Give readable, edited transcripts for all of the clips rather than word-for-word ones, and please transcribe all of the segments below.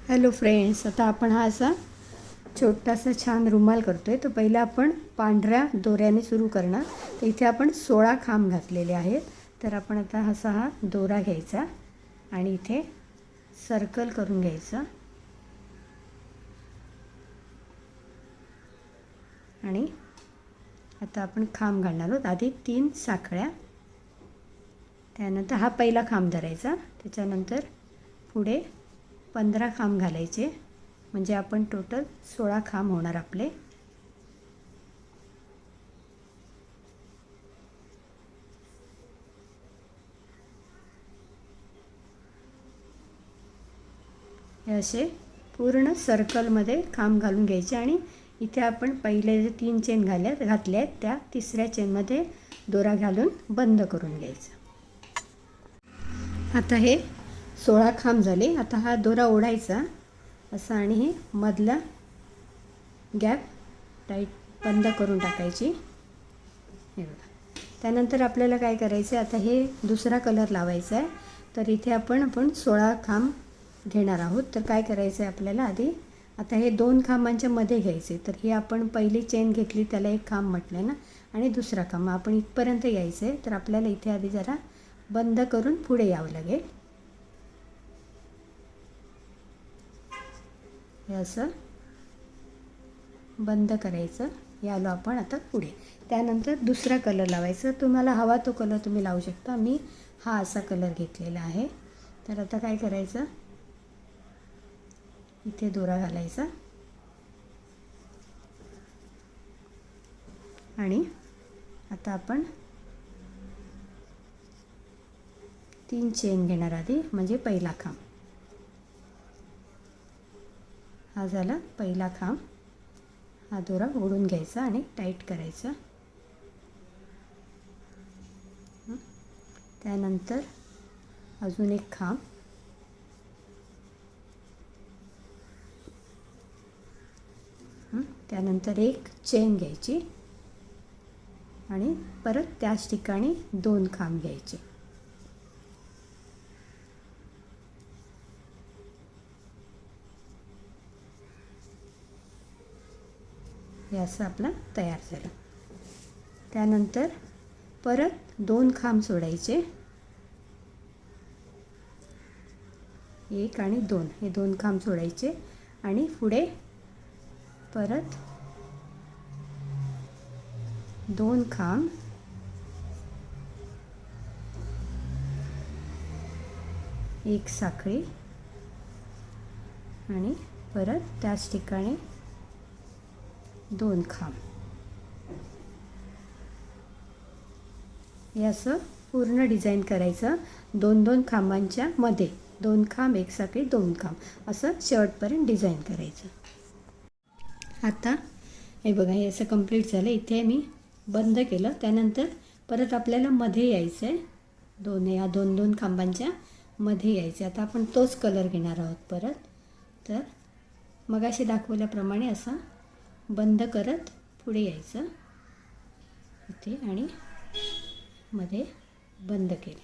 Hello friends, आता आपण हा असा छोटासा छान रुमाल करतो आहे. तर पहिला आपण पांढऱ्या दोऱ्याने सुरू करणार. तर इथे आपण 16 खांब घातलेले आहेत. तर आपण आता हा दोरा घ्यायचा आणि इथे सर्कल करून घ्यायचं आणि आता आपण खांब घालणार आहोत. आधी 3 साखळ्या, त्यानंतर हा पहिला खांब धरायचा, त्याच्यानंतर पुढे 15 खांब घालायचे, म्हणजे आपण टोटल 16 खांब होणार आपले. हे असे पूर्ण सर्कलमध्ये खांब घालून घ्यायचे आणि इथे आपण पहिले जे 3 चेन घातले आहेत त्या तिसऱ्या चेनमध्ये दोरा घालून बंद करून घ्यायचं. आता हे 16 खांब झाले. आता हा दोरा ओढायचा असा आणि हे मधला गॅप टाईट बंद करून टाकायची. हे बघा. त्यानंतर आपल्याला काय करायचं आहे, आता हे दुसरा कलर लावायचा आहे. तर इथे आपण 16 खांब घेणार आहोत. तर काय करायचं आहे आपल्याला, आधी आता हे 2 खांबांच्या मध्ये घ्यायचे. तर हे आपण पहिली चेन घेतली त्याला एक खांब म्हटलं ना, आणि दुसरा खांब आपण इथपर्यंत यायचं आहे. तर आपल्याला इथे आधी जरा बंद करून पुढे यावं लागेल. हे असं बंद करायचं. यालो आपण आता पुढे. त्यानंतर दुसरा कलर लावायचा. तुम्हाला हवा तो कलर तुम्ही लावू शकता. मी हा असा कलर घेतलेला आहे. तर आता काय करायचं, इथे दोरा घालायचा आणि आता आपण 3 चेन घेणार आधी, म्हणजे पहिला खांब. हा झाला पहिला खांब. हा दोरा ओढून घ्यायचा आणि टाईट करायचा. त्यानंतर अजून एक खांब, त्यानंतर एक चेन घ्यायची आणि परत त्याच ठिकाणी 2 खांब घ्यायचे. हे असं आपलं तयार झालं. त्यानंतर परत 2 खांब सोडायचे, 1 आणि 2 हे 2 खांब सोडायचे आणि पुढे परत 2 खांब, एक साखळी आणि परत त्याच ठिकाणी 2 खांब. हे असं पूर्ण डिझाईन करायचं. 2-2 खांबांच्या मध्ये 2 खांब, एक साखळी, 2 खांब असं शेवटपर्यंत डिझाईन करायचं. आता हे बघा, हे असं कंप्लीट झालं. इथे मी बंद केलं. त्यानंतर परत आपल्याला मध्ये यायचं आहे. 2 खांबांच्या मध्ये यायचं. आता आपण तोच कलर घेणार आहोत परत. तर मगाशी दाखवल्याप्रमाणे असं बंद करत पुढे यायचं इथे आणि मध्ये बंद केलं.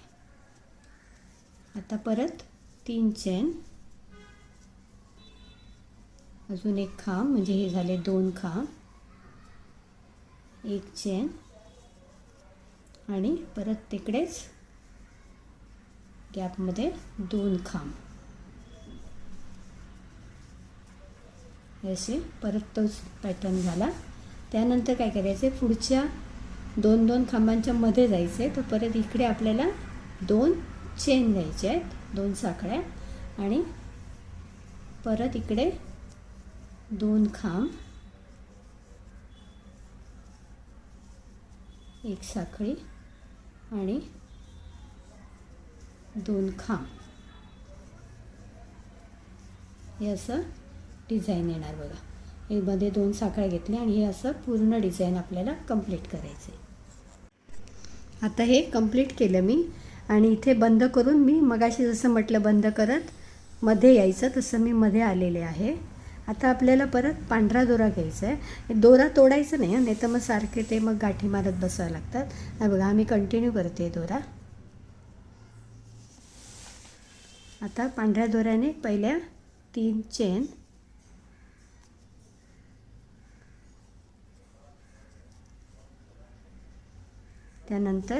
आता परत 3 चेन, अजून एक खांब, म्हणजे हे झाले 2 खांब, एक चेन आणि परत तिकडेच गॅपमध्ये 2 खांब. असे परत तोच पॅटर्न झाला. त्यानंतर काय करायचे, पुढच्या 2-2 खांबांच्या मध्ये जायचे. तर परत इकडे आपल्याला 2 चेन घ्यायचे आहेत, 2 साखळ्या आणि परत इकडे 2 खांब, एक साखळी आणि 2 खांब. हे असं डिझाईन येणार बघा. हे मध्ये 2 साखळ्या घेतल्या आणि हे असं पूर्ण डिझाईन आपल्याला कंप्लीट करायचं आहे. आता हे कंप्लीट केलं मी आणि इथे बंद करून, मी मगाशी जसं म्हटलं बंद करत मध्ये यायचं, तसं मी मध्ये आलेले आहे. आता आपल्याला परत पांढरा दोरा घ्यायचा आहे. दोरा तोडायचं नाही तर मग सारखे ते मग गाठी मारत बसावं लागतात. हा बघा, आम्ही कंटिन्यू करते दोरा. आता पांढऱ्या दोऱ्याने पहिल्या 3 चेन, त्यानंतर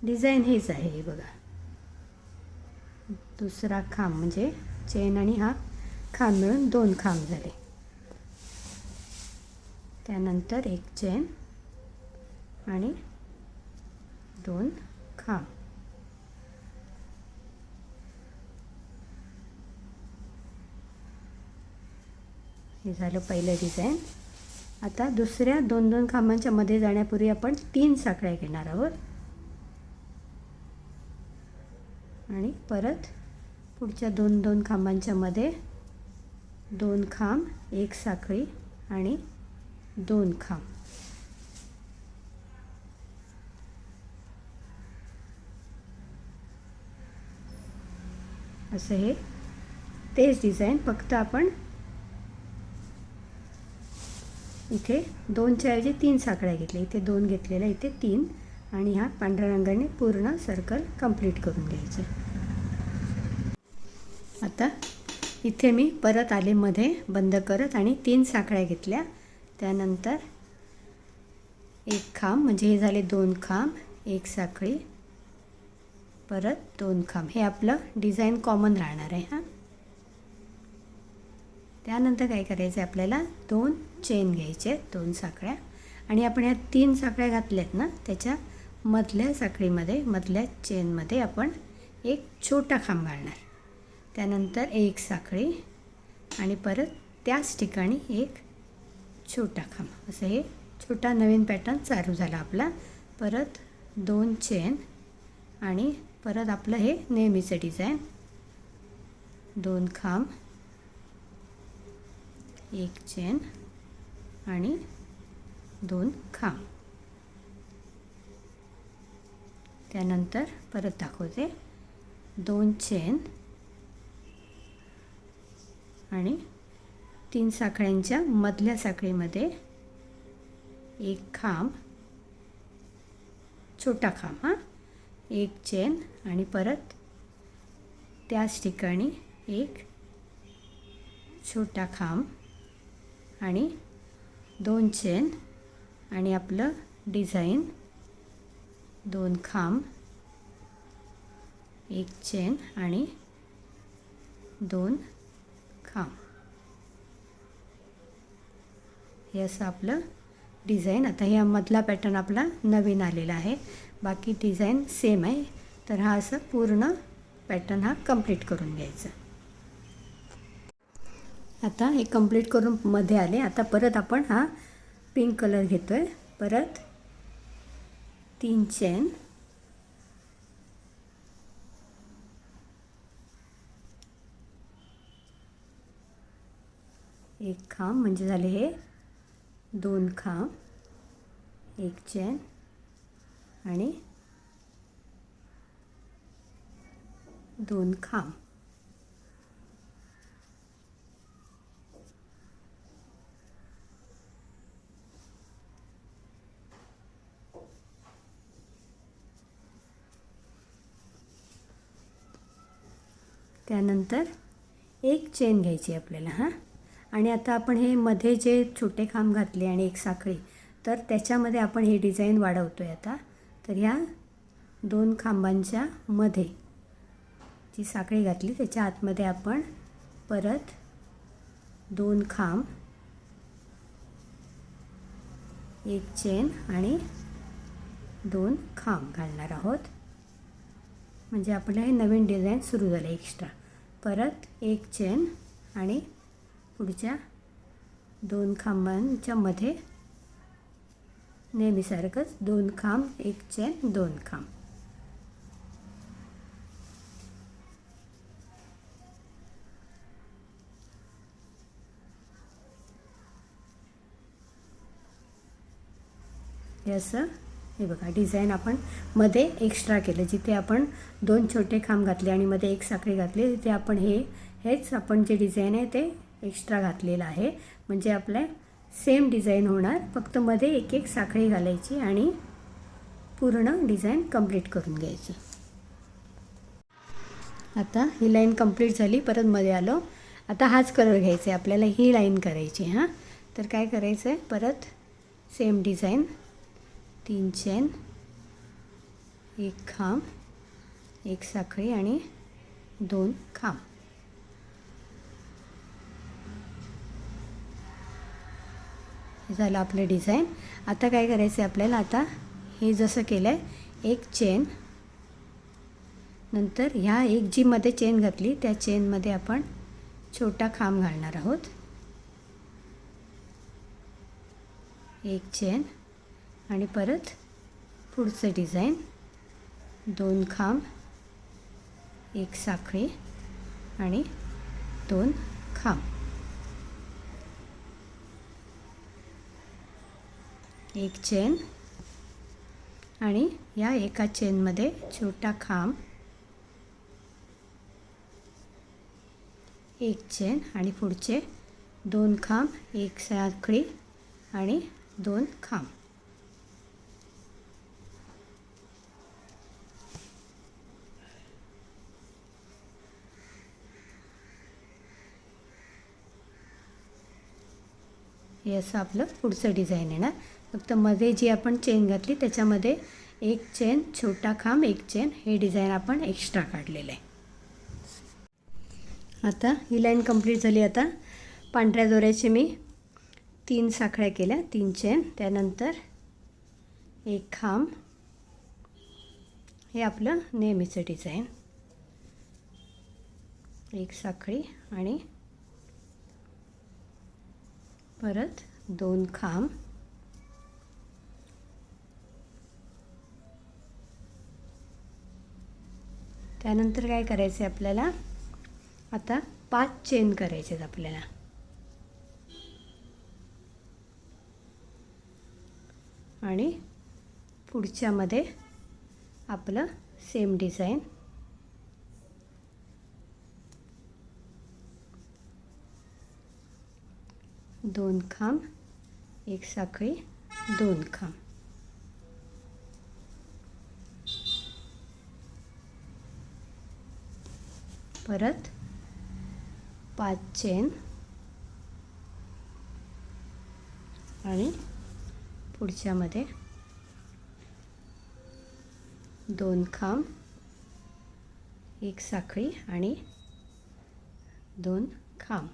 डिझाईन हेच आहे हे बघा, दुसरा खांब म्हणजे चेन आणि हा खांब मिळून 2 खांब झाले, त्यानंतर 1 चेन आणि 2 खांब. हे झालं पहिलं डिझाईन. आता दुसऱ्या 2-2 खांबांच्या मध्ये जाण्यापूर्वी आपण 3 साखळ्या घेणार आहोत आणि परत पुढच्या 2-2 खांबांच्या मध्ये 2 खांब, 1 साखळी आणि 2 खांब. असं हे तेच डिझाईन, फक्त आपण इथे 2च्या ऐवजी 3 साखळ्या घेतल्या. इथे 2 घेतलेल्या, इथे 3, आणि हा पांढऱ्या रंगाने पूर्ण सर्कल कंप्लीट करून घ्यायचं. आता इथे मी परत आले मध्ये बंद करत आणि 3 साखळ्या घेतल्या, त्यानंतर 1 खांब म्हणजे हे झाले 2 खांब, 1 साखळी, परत 2 खांब. हे आपलं डिझाईन कॉमन राहणार आहे. हां, त्यानंतर काय करायचं आहे, आपल्याला 2 चेन घ्यायचे, 2 साखळ्या, आणि आपण ह्या 3 साखळ्या घातल्यात ना, त्याच्या मधल्या साखळीमध्ये, मधल्या चेनमध्ये आपण एक छोटा खांब घालणार, त्यानंतर 1 साखळी आणि परत त्याच ठिकाणी एक छोटा खांब. असं हे छोटा नवीन पॅटर्न चालू झाला आपला. परत 2 चेन आणि परत आपलं हे नेहमीचं डिझाईन, 2 खांब, 1 चेन आणि 2 खांब. त्यानंतर परत दाखवते, 2 चेन आणि 3 साखळ्यांच्या मधल्या साखळीमध्ये 1 खांब, छोटा खांब, हां, 1 चेन आणि परत त्याच ठिकाणी एक छोटा खांब आणि 2 चेन आणि आपलं डिझाईन, 2 खांब, 1 चेन आणि 2 खांब. हे असं आपलं डिझाईन. आता ह्या मधला पॅटर्न आपला नवीन आलेला आहे, बाकी डिझाईन सेम आहे. तर हा असं पूर्ण पॅटर्न हा कंप्लीट करून घ्यायचा. आता हे कंप्लीट करून मध्ये आले. आता परत आपण हा पिंक कलर घेतो आहे. परत 3 चेन, 1 खांब म्हणजे झाले हे 2 खांब, 1 चेन आणि 2 खांब. त्यानंतर 1 चेन घ्यायची आपल्याला, हां, आणि आता आपण हे मध्ये जे छोटे खांब घातले आणि 1 साखळी, तर त्याच्यामध्ये आपण हे डिझाईन वाढवतो आहे आता. तर ह्या 2 खांबांच्या मध्ये जी साखळी घातली त्याच्या आतमध्ये आपण परत 2 खांब, 1 चेन आणि 2 खांब घालणार आहोत. म्हणजे आपलं हे नवीन डिझाईन सुरू झालं एक्स्ट्रा. परत 1 चेन आणि पुढच्या 2 खांबांच्या मध्ये नेहमीसारखंच 2 खांब, 1 चेन, 2 खांब. हे असं, हे बघा डिझाईन आपण मध्ये एक्स्ट्रा केलं. जिथे आपण 2 छोटे खांब घातले आणि मध्ये 1 साखळी घातली, तिथे आपण हेच आपण जे डिझाईन आहे ते एक्स्ट्रा घातलेलं आहे. म्हणजे आपल्या सेम डिझाईन होणार, फक्त मध्ये 1-1 साखळी घालायची आणि पूर्ण डिझाईन कंप्लीट करून घ्यायचं. आता ही लाईन कंप्लीट झाली, परत मध्ये आलो. आता हाच कलर घ्यायचा आहे आपल्याला, ही लाईन करायची. हां, तर काय करायचं आहे, परत सेम डिझाईन, 3 चेन, 1 खांब, 1 साखळी आणि 2 खांब. हे झालं आपलं डिझाईन. आता काय करायचं आहे आपल्याला, आता हे जसं केलं आहे, 1 चेन, नंतर ह्या एक जी मध्ये चेन घातली त्या चेनमध्ये आपण छोटा खांब घालणार आहोत. 1 चेन आणि परत पुढचं डिझाईन, 2 खांब, 1 साखळी आणि 2 खांब. 1 चेन आणि या एका चेनमध्ये छोटा खांब, 1 चेन आणि पुढचे 2 खांब, 1 साखळी आणि 2 खांब. हे असं आपलं पुढचं डिझाईन येणार. फक्त मध्ये जी आपण चेन घातली त्याच्यामध्ये 1 चेन, छोटा खांब, 1 चेन, हे डिझाईन आपण एक्स्ट्रा काढलेलं आहे. आता ही लाईन कंप्लीट झाली. आता पांढऱ्या दोऱ्याचे मी 3 साखळ्या केल्या, 3 चेन, त्यानंतर 1 खांब, हे आपलं नेहमीचं डिझाईन, 1 साखळी आणि परत 2 खांब, त्यानंतर काय करायचं आहे आपल्याला, आता 5 चेन करायचे आहेत आपल्याला. आणि पुढच्यामध्ये आपलं सेम डिझाईन, 2 खांब, 1 साखळी, 2 खांब. परत 5 चेन आणि पुढच्यामध्ये 2 खांब, 1 साखळी आणि 2 खांब.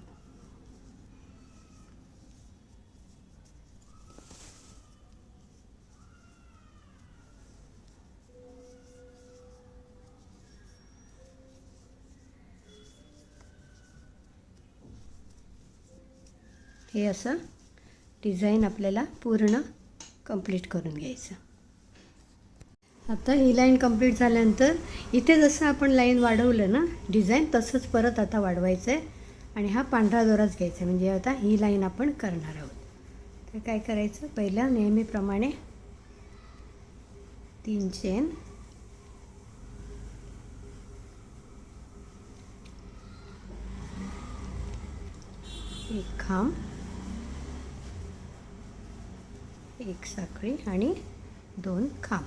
हे असं डिझाईन आपल्याला पूर्ण कंप्लीट करून घ्यायचं. आता ही लाईन कंप्लीट झाल्यानंतर इथे जसं आपण लाईन वाढवलं ना डिझाईन, तसंच परत आता वाढवायचं आहे आणि हा पांढरा दोराच घ्यायचा आहे. म्हणजे आता ही लाईन आपण करणार आहोत. तर काय करायचं, पहिला नेहमीप्रमाणे 3 चेन, 1 खांब, 1 साखळी आणि 2 खांब.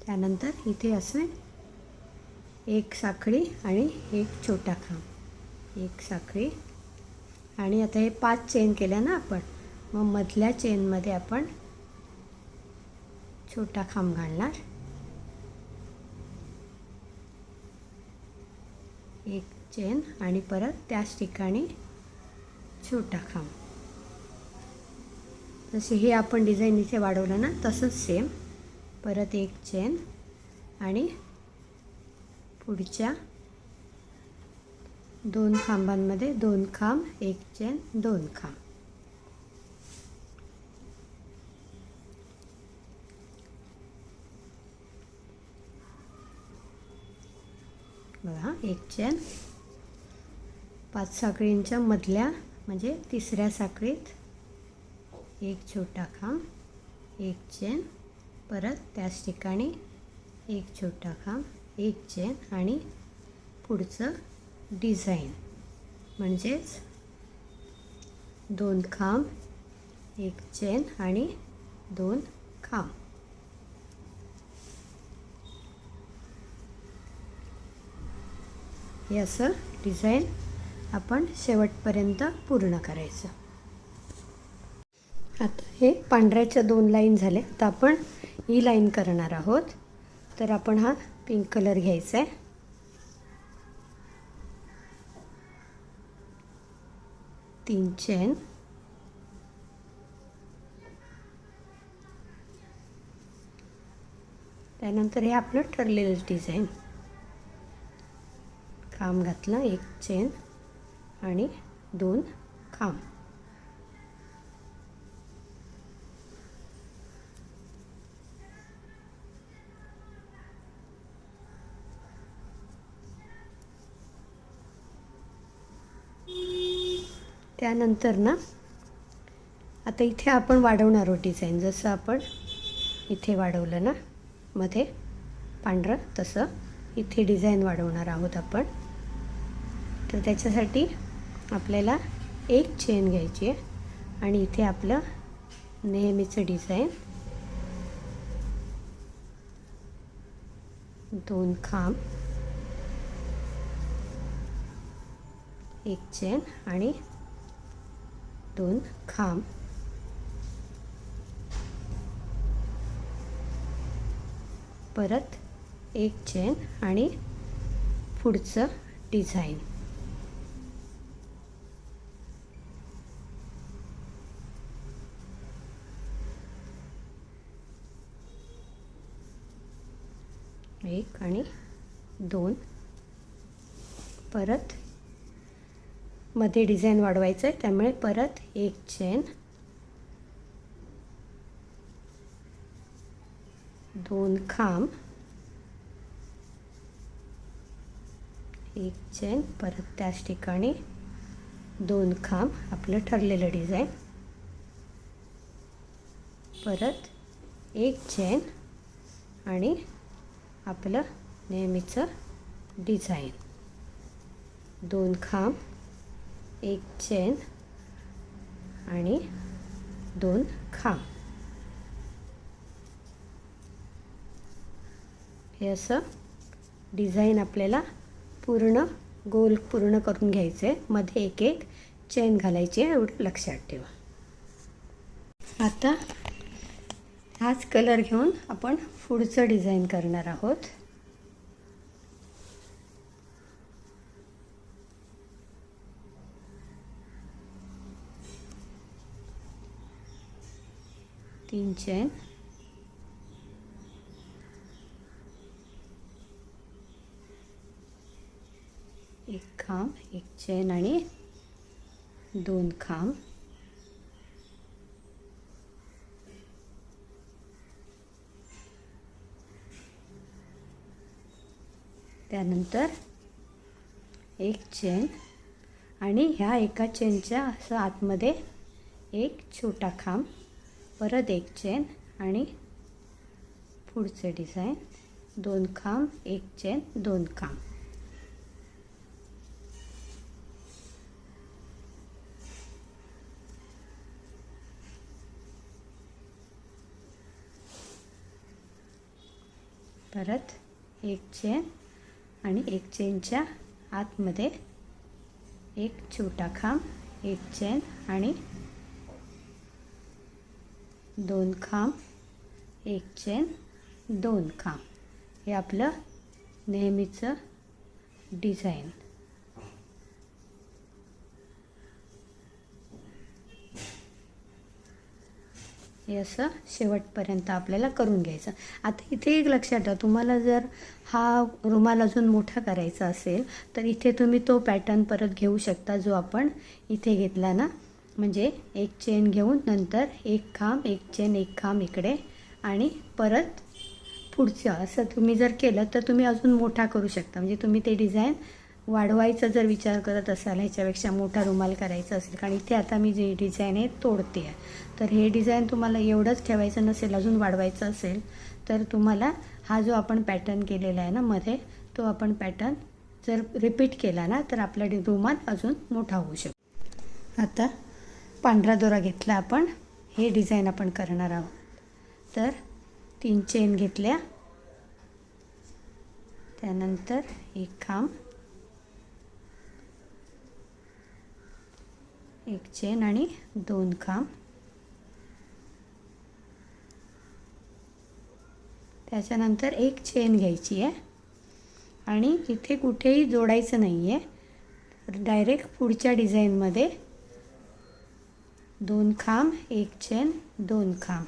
त्यानंतर इथे असं 1 साखळी आणि 1 छोटा खांब, 1 साखळी आणि आता हे 5 चेन केल्या ना आपण, मग मधल्या चेनमध्ये आपण छोटा खांब घालणार, 1 चेन आणि परत त्याच ठिकाणी छोटा खांब. जसे हे आपण डिझाईन इथे वाढवलं ना तसंच सेम, परत 1 चेन आणि पुढच्या 2 खांबांमध्ये 2 खांब, 1 चेन, 2 खांब. बघा, 1 चेन, 5 साखळींच्या मधल्या म्हणजे तिसऱ्या साखळीत 1 छोटा खांब, 1 चेन, परत त्याच ठिकाणी 1 छोटा खांब, 1 चेन आणि पुढचं डिझाईन म्हणजेच 2 खांब, एक चेन आणि 2 खांब. हे असं डिझाईन आपण शेवटपर्यंत पूर्ण करायचं. आता हे पांढऱ्याच्या 2 लाईन झाले. आता आपण ही लाईन करणार आहोत. तर आपण हा पिंक कलर घ्यायचा आहे. तीन चेन, त्यानंतर हे आपलं ठरलेलं डिझाईन. खांब घातला, एक चेन आणि 2 खांब. त्यानंतर ना आता इथे आपण वाढवणार आहोत डिझाईन. जसं आपण इथे वाढवलं ना मध्ये पांढरं, तसं इथे डिझाईन वाढवणार आहोत आपण. तर त्याच्यासाठी आपल्याला एक चेन घ्यायची आहे आणि इथे आपलं नेहमीचं डिझाईन 2 खांब, एक चेन आणि 2 खांब. परत एक चेन आणि पुढचं डिझाईन. एक आणि 2. परत मध्ये डिझाईन वाढवायचं आहे, त्यामुळे परत एक चेन, 2 खांब, एक चेन, परत त्याच ठिकाणी 2 खांब, आपलं ठरलेलं डिझाईन. परत एक चेन आणि आपलं नेहमीचं डिझाईन. 2 खांब, एक चेन आणि 2 खांब. हे असं डिझाईन आपल्याला पूर्ण गोल पूर्ण करून घ्यायचं आहे. मध्ये एक एक चेन घालायची आहे, एवढं लक्षात ठेवा. आता हाच कलर घेऊन आपण पुढचं डिझाईन करणार आहोत. तीन चेन, एक खांब, एक चेन आणि 2 खांब. त्यानंतर एक चेन आणि ह्या एका चेनच्या असं आतमध्ये एक छोटा खांब. परत एक चेन आणि पुढचे डिझाईन 2 खांब, एक चेन, 2 खांब. परत एक चेन आणि एक चेनच्या आतमध्ये एक छोटा खांब, एक चेन आणि 2 खांब, एक चेन, 2 खांब. हे आपलं नेहमीचं डिझाईन. हे असं शेवटपर्यंत आपल्याला करून घ्यायचं. आता इथे एक लक्षात ठेवा, तुम्हाला जर हा रुमाल अजून मोठा करायचा असेल तर इथे तुम्ही तो पॅटर्न परत घेऊ शकता जो आपण इथे घेतला ना. म्हणजे एक चेन घेऊन नंतर एक खांब, एक चेन, एक खांब इकडे आणि परत पुढचं असं तुम्ही जर केलं तर तुम्ही अजून मोठा करू शकता. म्हणजे तुम्ही ते डिझाईन वाढवायचा जर विचार करत असाल, ह्याच्यापेक्षा मोठा रुमाल करायचा असेल, कारण इथे आता मी जे डिझाईन आहे तोडते आहे, तर हे डिझाईन तुम्हाला एवढंच ठेवायचं नसेल, अजून वाढवायचं असेल तर तुम्हाला हा जो आपण पॅटर्न केलेला आहे ना मध्ये, तो आपण पॅटर्न जर रिपीट केला ना तर आपला रुमाल अजून मोठा होऊ शकतो. आता पांढरा दोरा घेतला आपण. हे डिझाईन आपण करणार आहोत. तर 3 चेन घेतल्या, त्यानंतर एक खांब, एक चेन आणि 2 खांब. त्याच्यानंतर एक चेन घ्यायची आहे आणि इथे कुठेही जोडायचं नाही आहे. डायरेक्ट पुढच्या डिझाईनमध्ये 2 खांब, एक चेन, 2 खांब.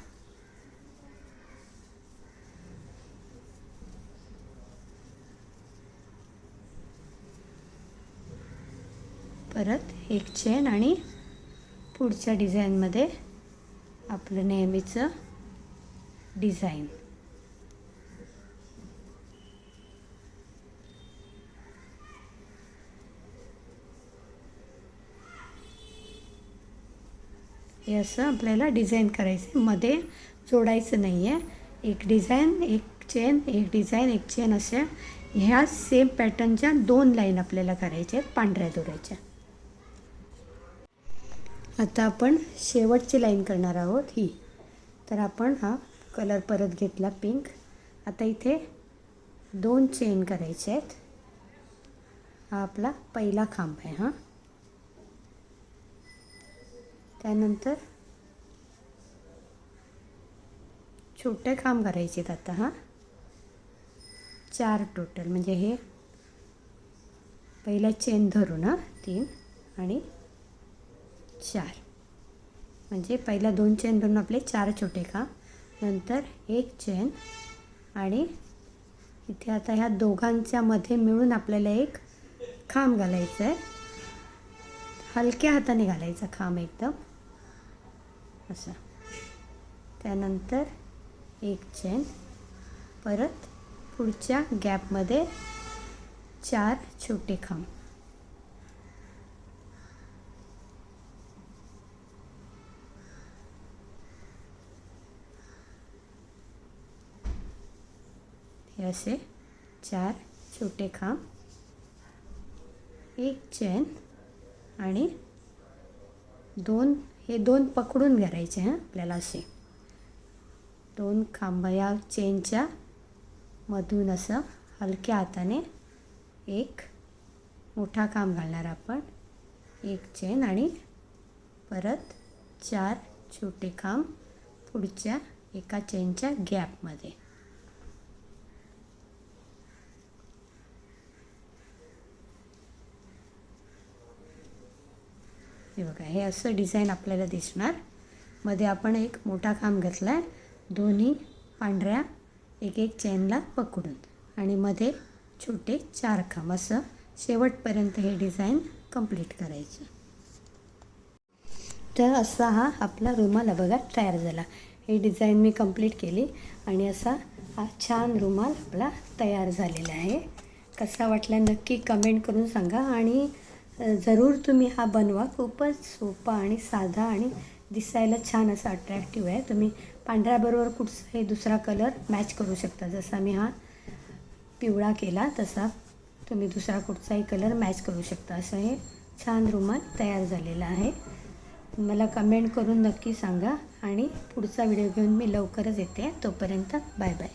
परत एक चेन आणि पुढच्या डिझाईनमध्ये आपलं नेहमीचं डिझाईन. हे असं आपल्याला डिझाईन करायचं, मध्ये जोडायचं नाही आहे. एक डिझाईन, एक चेन, एक डिझाईन, एक चेन, अशा ह्या सेम पॅटर्नच्या 2 लाईन आपल्याला करायच्या आहेत पांढऱ्या दोऱ्याच्या. आता आपण शेवटची लाईन करणार आहोत ही. तर आपण हा कलर परत घेतला पिंक. आता इथे 2 चेन करायचे आहेत. हा आपला पहिला खांब आहे. हा त्यानंतर छोटे खांब करायचे आहेत. आता हा 4 टोटल, म्हणजे हे पहिला चेन धरून 3 आणि 4, म्हणजे पहिला 2 चेन धरून आपले 4 छोटे खांब, नंतर एक चेन आणि इथे आता ह्या दोघांच्या मध्ये मिळून आपल्याला एक खांब घालायचा आहे. हलक्या हाताने घालायचा खांब एकदम असं. त्यानंतर एक चेन, परत पुढच्या गॅपमध्ये 4 छोटे खांब. हे असे 4 छोटे खांब, एक चेन आणि 2, हे 2 पकडून करायचे आपल्याला. असे 2 खांब या चेनच्या मधून असं हलक्या हाताने एक मोठा खांब घालणार आपण, एक चेन आणि परत 4 छोटे खांब पुढच्या एका चेनच्या गॅपमध्ये. हे बघा, हे असं डिझाईन आपल्याला दिसणार. मध्ये आपण एक मोठा खांब घेतला आहे, दोन्ही पांढऱ्या एक एक चेनला पकडून, आणि मध्ये छोटे 4 खांब. असं शेवटपर्यंत हे डिझाईन कंप्लीट करायचं. तर असा हा आपला रुमाल बघा तयार झाला. हे डिझाईन मी कंप्लीट केली आणि असा हा छान रुमाल आपला तयार झालेला आहे. कसा वाटला नक्की कमेंट करून सांगा आणि जरूर तुम्ही हा बनवा. खूपच सोपा आणि साधा आणि दिसायला छान असा अट्रॅक्टिव्ह आहे. तुम्ही पांढऱ्याबरोबर कुठचाही दुसरा कलर मॅच करू शकता. जसा मी हा पिवळा केला तसा तुम्ही दुसरा कुठचाही कलर मॅच करू शकता. असं हे छान रुमाल तयार झालेला आहे. मला कमेंट करून नक्की सांगा आणि पुढचा व्हिडिओ घेऊन मी लवकरच येते. तोपर्यंत बाय बाय.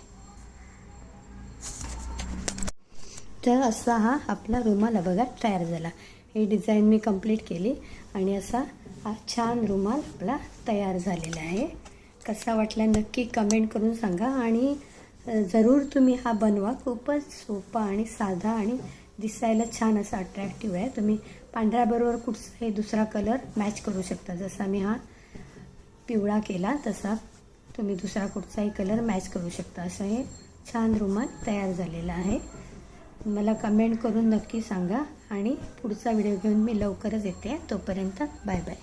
तर असा हा आपला रुमाल बघा तयार झाला. हे डिझाईन मी कंप्लीट केली आणि असा हा छान रुमाल आपला तयार झालेला आहे. कसा वाटला नक्की कमेंट करून सांगा आणि जरूर तुम्ही हा बनवा. खूपच सोपा आणि साधा आणि दिसायला छान असा अट्रॅक्टिव्ह आहे. तुम्ही पांढऱ्याबरोबर कुठचाही दुसरा कलर मॅच करू शकता. जसा मी हा पिवळा केला तसा तुम्ही दुसरा कुठचाही कलर मॅच करू शकता. असं हे छान रुमाल तयार झालेला आहे. मला कमेंट करून नक्की सांगा आणि पुढचा व्हिडिओ घेऊन मी लवकरच येते. तोपर्यंत बाय बाय.